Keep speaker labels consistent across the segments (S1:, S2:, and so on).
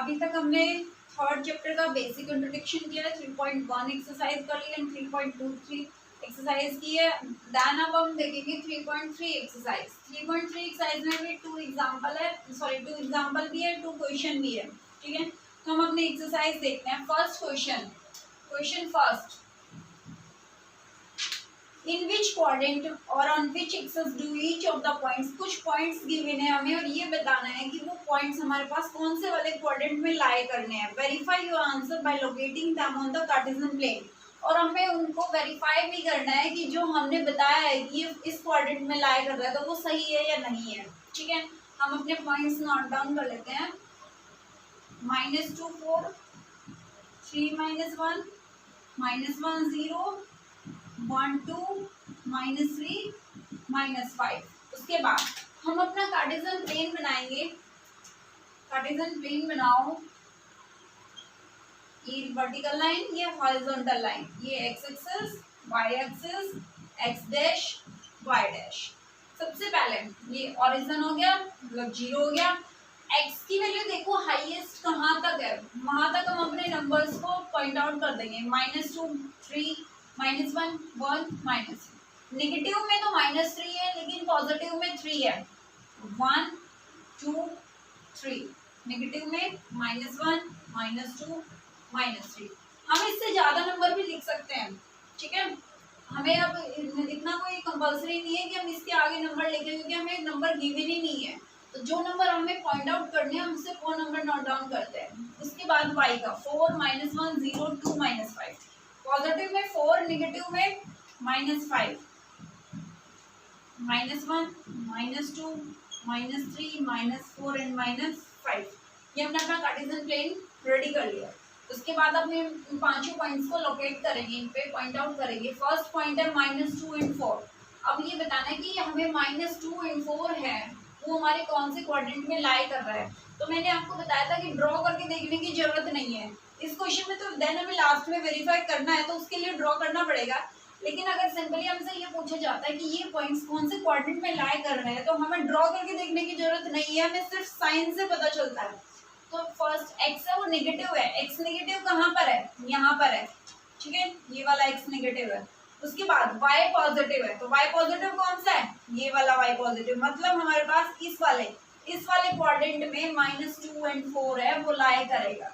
S1: अभी तक हमने थर्ड चैप्टर का बेसिक इंट्रोडक्शन किया है, 3.1 एक्सरसाइज कर ली एंड 3.23 एक्सरसाइज की है। देन अब हम देखेंगे 3.3 एक्सरसाइज। 3.3 एक्सरसाइज में भी टू एग्जाम्पल भी है, 2 क्वेश्चन भी है। ठीक है, तो हम अपने एक्सरसाइज देखते हैं। First question first, in which quadrant और on which axis do each of the points, कुछ पॉइंट्स गिवन है हमें और ये बताना है कि वो पॉइंट्स हमारे पास कौन से वाले क्वाड्रेंट में लाई करने हैं। Verify your answer by locating them on the Cartesian plane, और हमें उनको वेरीफाई भी करना है कि जो हमने बताया है कि ये इस क्वाड्रेंट में लाई कर रहा है तो वो सही है या नहीं है। ठीक है, हम अपने पॉइंट्स नोट डाउन कर लेते हैं। -2 4, 3 -1, -1 0, 1 2, -3, -5। उसके बाद हम अपना कार्टेशियन प्लेन बनाएंगे। कार्टेशियन प्लेन बनाओ, ये वर्टिकल लाइन, ये हॉरिजॉन्टल लाइन, ये x axis, y axis, x dash, y dash. सबसे पहले ये ओरिजिन हो गया, मतलब 0 हो गया। एक्स की वैल्यू देखो हाईएस्ट कहाँ तक है, वहां तक हम अपने नंबर्स को पॉइंट आउट कर देंगे। -2 3, -1 1, -3। नेगेटिव में तो -3 है, लेकिन पॉजिटिव में 3 है। 1 2 3, नेगेटिव में -1 -2 -3। हम इससे ज्यादा नंबर भी लिख सकते हैं। ठीक है, हमें अब इतना कोई कंपल्सरी नहीं है कि हम इसके आगे नंबर लिखें, क्योंकि हमें नंबर गिवन ही नहीं है। तो जो नंबर हमें पॉइंट आउट करने हैं हम उससे वो नंबर नोट डाउन करते हैं। उसके बाद y का 4 -1 0 2 -5, पॉजिटिव में 4, नेगेटिव में -5, -1 -2 -3 -4 एंड -5। ये हमने अपना कार्टेशियन प्लेन रेडी कर लिया। उसके बाद अब हम पांचों पॉइंट्स को लोकेट करेंगे, इन पे पॉइंट आउट करेंगे। फर्स्ट पॉइंट है -2 एंड 4। अब ये बताना है कि हमें -2 एंड 4 है वो हमारे कौन से क्वाड्रेंट में लाई कर रहा है। तो मैंने आपको बताया था कि ड्रॉ करके देखने की जरूरत नहीं है इस क्वेश्चन में, तो देन हमें लास्ट में वेरीफाई करना है तो उसके लिए ड्रॉ करना पड़ेगा। लेकिन अगर सिंपली हमसे ये पूछा जाता है कि ये पॉइंट्स कौन से क्वाड्रेंट में लाई कर रहे हैं तो हमें ड्रॉ करके देखने की जरूरत नहीं है, हमें सिर्फ साइन से पता चलता है। तो फर्स्ट एक्स है वो नेगेटिव है, एक्स नेगेटिव कहाँ पर है, यहाँ पर है। ठीक है, ये वाला एक्स नेगेटिव है। उसके बाद y पॉजिटिव है, तो y पॉजिटिव कौन सा है, ये वाला y पॉजिटिव, मतलब हमारे पास इस वाले क्वाड्रेंट में -2 एंड 4 है वो लाई करेगा।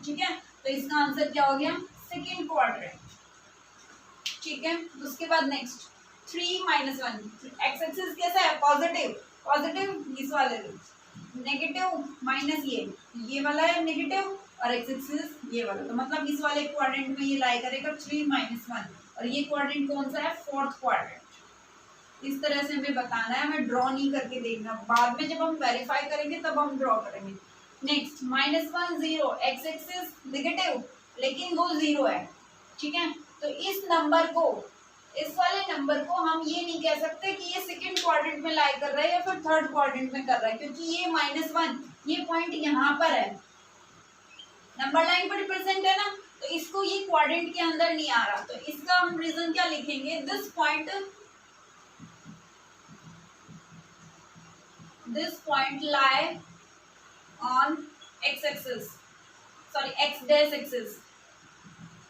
S1: ठीक है, तो इसका आंसर क्या हो गया, सेकेंड क्वाड्रेंट। ठीक है, उसके बाद नेक्स्ट 3 -1, एक्स एक्सिस कैसा है, पॉजिटिव इस वाले, नेगेटिव माइनस ये वाला है नेगेटिव, और एक्स एक्सिस ये वाला, तो मतलब इस वाले क्वाड्रेंट में ये लाई करेगा 3 -1। और ये क्वाड्रेंट कौन सा है, फोर्थ क्वाड्रेंट। इस तरह से हमें बताना है, हमें ड्रॉ नहीं करके देखना, बाद में जब हम वेरीफाई करेंगे तब हम ड्रॉ करेंगे। नेक्स्ट -1 0, एक्स एक्सिस नेगेटिव लेकिन वो 0 है। ठीक है, तो इस वाले नंबर को हम ये नहीं कह सकते कि ये सेकंड क्वाड्रेंट में लाई कर रहा है या फिर थर्ड क्वाड्रेंट में कर रहा है, क्योंकि ये -1 ये पॉइंट यहाँ पर है, नंबर लाइन पर रिप्रेजेंट है ना, तो इसको ये क्वाड्रेंट के अंदर नहीं आ रहा। तो इसका हम रीजन क्या लिखेंगे, this point lie on x axis, sorry x dash axis.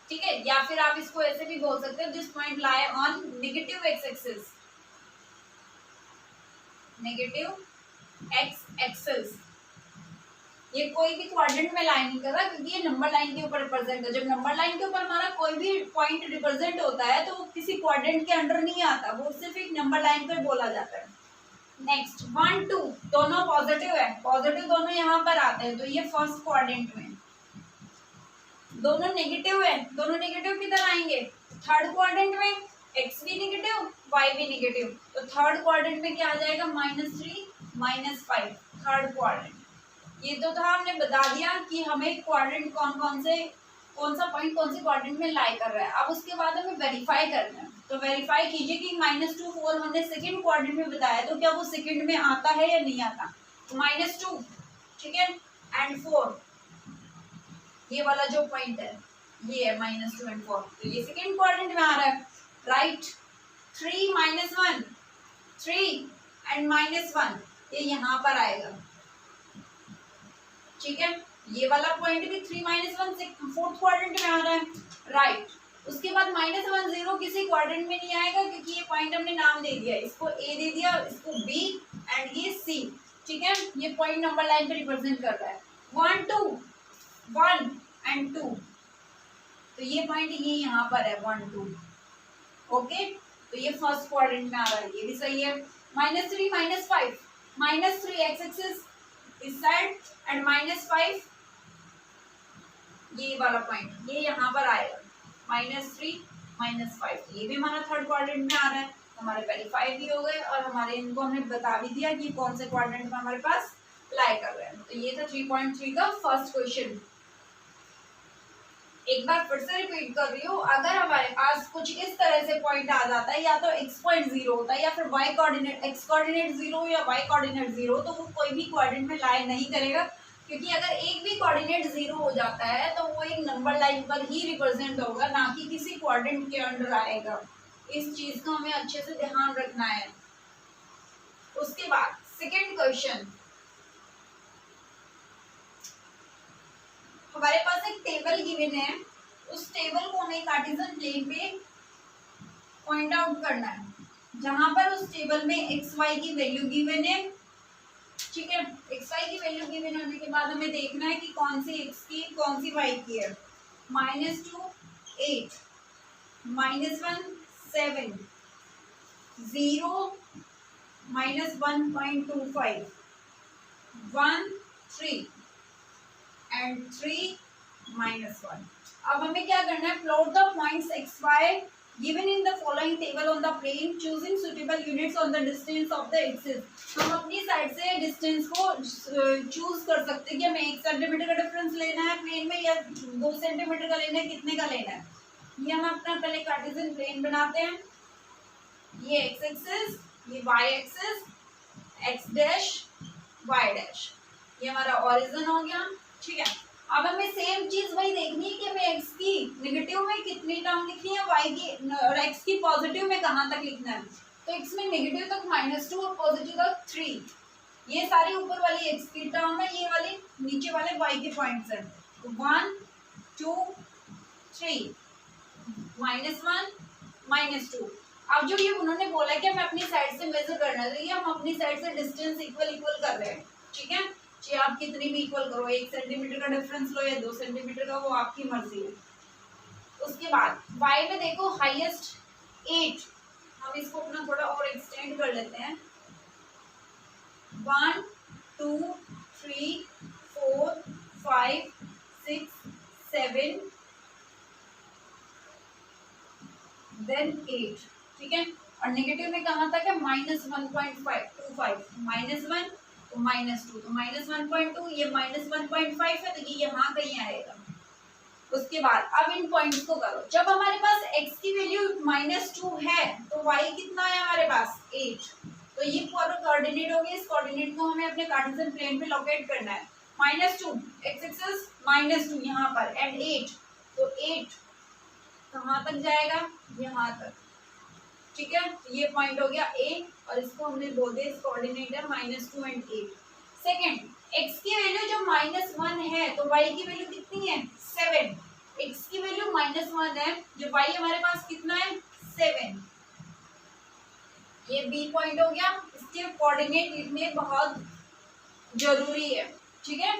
S1: ठीक है, या फिर आप इसको ऐसे भी बोल सकते हो, this point lie on negative x axis, negative x axis. ये कोई भी क्वाड्रेंट में लाइन नहीं कर रहा, क्योंकि ये नंबर लाइन के ऊपर रिप्रेजेंट है। जब नंबर लाइन के ऊपर हमारा कोई भी पॉइंट रिप्रेजेंट होता है तो वो किसी क्वाड्रेंट के अंडर नहीं आता, वो सिर्फ एक नंबर लाइन पर बोला जाता है। नेक्स्ट 1 2 दोनों पॉजिटिव है, पॉजिटिव दोनों यहाँ पर आते हैं, तो ये फर्स्ट क्वाड्रेंट में। दोनों नेगेटिव है, दोनों नेगेटिव किधर आएंगे, थर्ड क्वाड्रेंट में, एक्स भी नेगेटिव वाई भी नेगेटिव, तो थर्ड क्वाड्रेंट में क्या आ जाएगा, -3 -5, थर्ड क्वाड्रेंट। ये तो था, हमने बता दिया कि हमें क्वाड्रेंट कौन सा पॉइंट कौन से क्वाड्रेंट में लाई कर रहा है। अब उसके बाद हमें वेरीफाई करना है, तो वेरीफाई कीजिए कि -2 4 हमने सेकंड क्वाड्रेंट में बताया, तो क्या वो सेकंड में आता है या नहीं आता। तो -2 ठीक है एंड 4, ये वाला जो पॉइंट है ये है -2 एंड 4, तो ये सेकंड क्वाड्रेंट में आ रहा है, राइट। 3 -1 3 एंड -1 ये यहाँ पर आएगा। ठीक है, ये वाला पॉइंट भी 3 -1 फोर्थ क्वाड्रेंट में आ रहा है, राइट। उसके बाद -1 0 किसी क्वाड्रेंट में नहीं आएगा क्योंकि ये पॉइंट हमने नाम दे दिया, इसको ए दे दिया, इसको बी एंड ये सी, ठीक है। ये पॉइंट नंबर लाइन पे रिप्रेजेंट कर रहा है 1 2 1 एंड 2, तो ये पॉइंट ये यहाँ पर है 1 2, ओके। तो ये फर्स्ट क्वाड्रेंट में आ रहा है, ये भी सही है। -3 -5 -3 एक्स एक्सिस इस साइड एंड -5 ये वाला पॉइंट ये यहाँ पर आएगा -3 -5, ये भी हमारा थर्ड क्वाड्रेंट में आ रहा है। हमारे पहले 5 भी हो गए और हमारे इनको हमने बता भी दिया कि कौन से क्वाड्रेंट में हमारे पास लाई कर रहे हैं। तो ये था 3.3 का फर्स्ट क्वेश्चन। एक बार फिर से रिपीट कर रही हूँ, अगर हमारे पास कुछ इस तरह से पॉइंट आ जाता है, या तो x.0 होता है या फिर y कोऑर्डिनेट x कोऑर्डिनेट 0 या y कोऑर्डिनेट 0, तो वो कोई भी क्वाड्रेंट में लाई नहीं करेगा, क्योंकि अगर एक भी कोऑर्डिनेट 0 हो जाता है तो वो एक नंबर लाइन पर ही रिप्रेजेंट होगा, ना कि किसी क्वाड्रेंट के अंडर आएगा। इस चीज का हमें अच्छे से ध्यान रखना है। उसके बाद सेकेंड क्वेश्चन, हमारे पास एक टेबल गिवन है, उस टेबल को हमें कार्टेशियन प्लेन पे पॉइंट आउट करना है, जहां पर उस टेबल में एक्स वाई की वैल्यू गिवन है, ठीक है। एक्स वाई की वैल्यू गिवन होने के बाद हमें देखना है कि कौन सी एक्स की कौन सी वाई की है। -2 8 -1 7 0 -1.25 1 3 एंड 3 -1। अब हमें क्या करना है, plot the points x y given in the following table on the plane, choosing suitable units on the distance of the axis. हम अपनी साइड से डिस्टेंस को चूज कर सकते हैं कि हमें 1 सेंटीमीटर का डिफरेंस लेना है प्लेन में या 2 सेंटीमीटर का लेना है, कितने का लेना है। ये हम अपना पहले कार्टेशियन प्लेन बनाते हैं, ये एक्स एक्सिस, ये y axis, x dash y dash, ये हमारा ओरिजिन हो गया, ठीक है। अब हमें सेम चीज वही देखनी है कि हमें एक्स की नेगेटिव में कितनी टर्म लिखनी है, वाई की और एक्स की पॉजिटिव में कहाँ तक लिखना है। तो एक्स में नेगेटिव तक -2 और पॉजिटिव तक 3, ये सारी ऊपर वाली एक्स की टर्म है, ये वाले नीचे वाले वाई के पॉइंट्स हैं। तो 1 2 3 -1 -2। अब जो ये उन्होंने बोला कि हमें अपनी साइड से मेजर करना है, तो ये हम अपनी साइड से डिस्टेंस इक्वल कर रहे हैं, ठीक है। चाहे आप कितनी भी इक्वल करो, 1 सेंटीमीटर का डिफरेंस लो या 2 सेंटीमीटर का, वो आपकी मर्जी है। उसके बाद y में देखो हाईएस्ट 8, हम इसको अपना थोड़ा और एक्सटेंड कर लेते हैं। 1 2 3 4 5 6 7 देन 8, ठीक है। और नेगेटिव में कहाँ तक है, -1.25 -1 तो -2, तो -1.2, ये -1.5 है, तो ये यहाँ कहीं आएगा। उसके बाद अब इन पॉइंट्स को करो, जब हमारे पास x की वैल्यू -2 है तो y कितना है हमारे पास 8, तो ये पूरा कोऑर्डिनेट हो गया। इस कोऑर्डिनेट को हमें अपने कार्टेशियन प्लेन पे लोकेट करना है। -2 x एक्सिस -2 यहाँ पर एंड 8, तो 8 कहाँ तक जाएगा, यहाँ तक, ठीक है। तो ये पॉइंट हो गया A और इसको हमने बोल दिया, इस कोऑर्डिनेट है -2 एंड 8। सेकंड, x की वैल्यू जो -1 है तो y की वैल्यू कितनी है 7, x की वैल्यू -1 है, जो y हमारे पास कितना है 7, ये B पॉइंट हो गया। इसके कोऑर्डिनेट लिखने बहुत जरूरी है, ठीक है।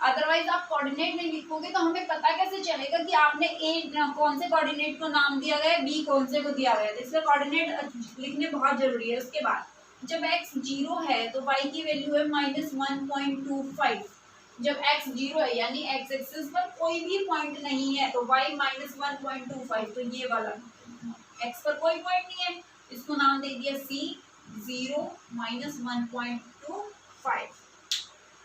S1: अदरवाइज आप कोऑर्डिनेट नहीं लिखोगे तो हमें पता कैसे चलेगा कि आपने ए कौन से कोऑर्डिनेट को नाम दिया गया है, बी कौन से को दिया गया है। इसलिए कोऑर्डिनेट लिखने बहुत जरूरी है। उसके बाद जब x 0 है तो y की वैल्यू है -1.25, जब x 0 है यानी x एक्सिस पर कोई भी पॉइंट नहीं है तो y -1.25, तो ये वाला x पर कोई पॉइंट नहीं है, इसको नाम दे दिया C 0 -1.25।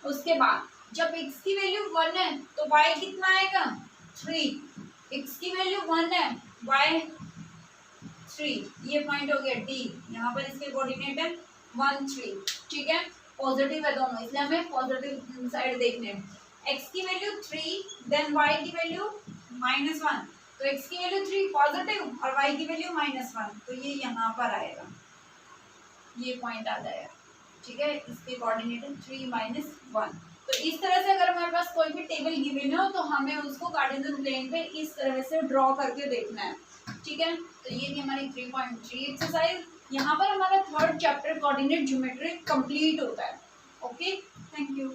S1: उसके बाद जब x की वैल्यू 1 है तो y कितना आएगा 3, x की वैल्यू 1 है y 3, ये पॉइंट हो गया D, यहाँ पर इसके कोऑर्डिनेट है 1 3, ठीक है। पॉजिटिव है दोनों, इसलिए हमें पॉजिटिव साइड देखने हैं। x की वैल्यू 3 देन y की वैल्यू -1, तो x की वैल्यू 3 पॉजिटिव और y की वैल्यू -1, तो ये यहाँ पर आएगा, ये पॉइंट आ जाएगा, ठीक है। इसके कोऑर्डिनेट है 3 -1। तो इस तरह से अगर हमारे हमारे पास कोई भी टेबल गिवन हो तो हमें उसको कार्टेशियन प्लेन पे इस तरह से ड्रॉ करके देखना है, ठीक है। तो ये थी हमारी 3.3 एक्सरसाइज। यहाँ पर हमारा third chapter coordinate geometry complete होता है। Okay, thank you.